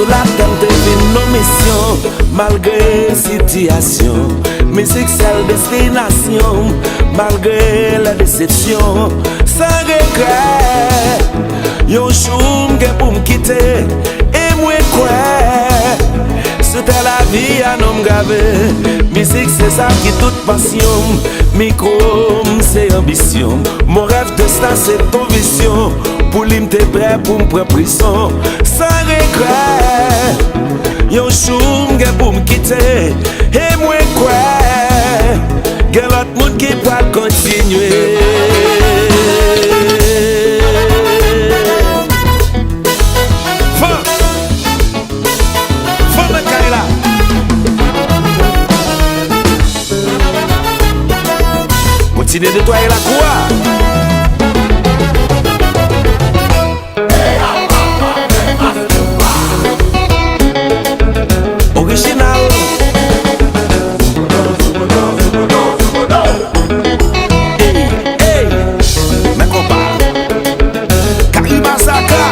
sous la terre devine nos missions. Malgré situation, musique c'est destination. Malgré la déception, sans regret. Yon jour m'gè pour m'quitter et moi quoi. C'était la vie à nom gravé. Musique c'est ça qui toute passion. Micro c'est ambition. Mon rêve de star c'est ton vision. Pour lui m'te prêt pour m'prendre prison. Sans regret. Yon jour m'gè pour m'quitter et moi quoi. Gè l'autre monde qui va continuer. Continue de nettoyer la cour. Original. Hey, mes compas. Karima Saka.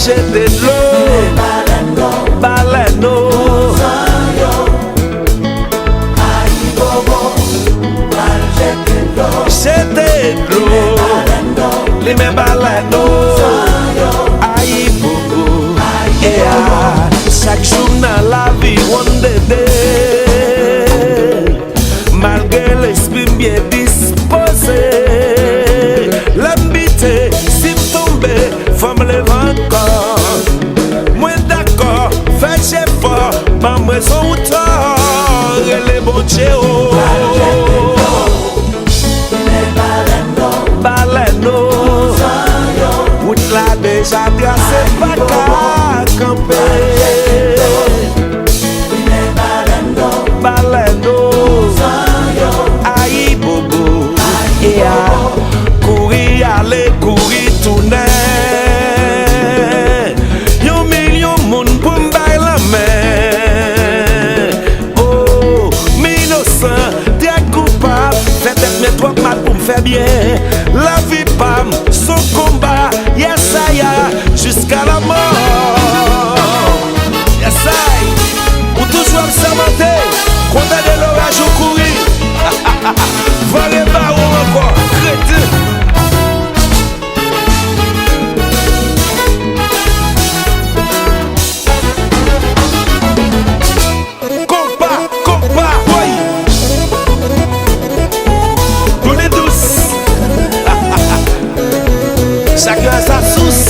J'étais de l'eau, baleno, j'étais de l'eau, les mêmes baleno, aïe bobo, et chaque jour dans la vie on dédé, malgré l'esprit bien disposé, l'ambité, si m'tomber, femme les encore. Moi d'accord, fais j'ai fort, maman son tort, et les bons chéos. Baleno, route là déjà tracé, pas qu'à camper. Baleno, aïe bobo, et à courir, aller, courir, tourner. Yon million moun pour m'bailler la main. Oh, innocent, t'es coupable. Fais tête mais trop mal pour m'faire bien. La vie pam, son combat, yes I jusqu'à la mort. Yes I, ou toujours observé, condamné l'orage au courir. Va les barreaux encore, crétin. Chacun a sa source.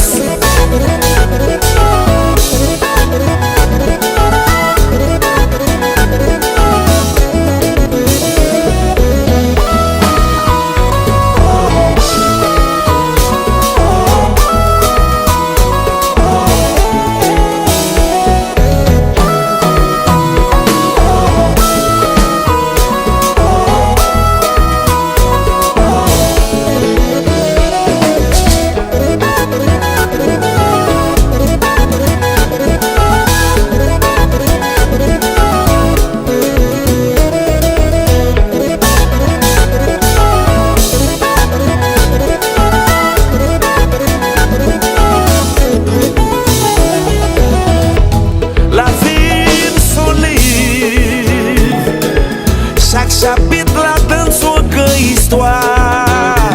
Chapitre la dans son grand histoire.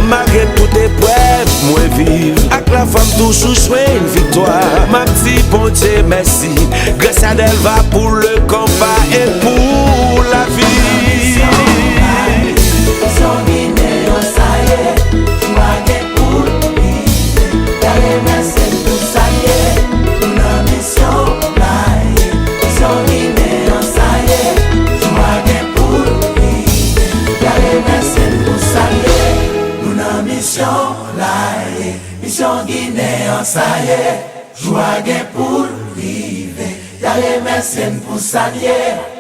Malgré toute épreuve, moi vive. Avec la femme toujours jouer une victoire. Ma petite bon Dieu merci. Grâce à elle va pour le combat et pour la vie. Maintenant ça y est, joie gain pour river. Y'a remercié pour ça y est.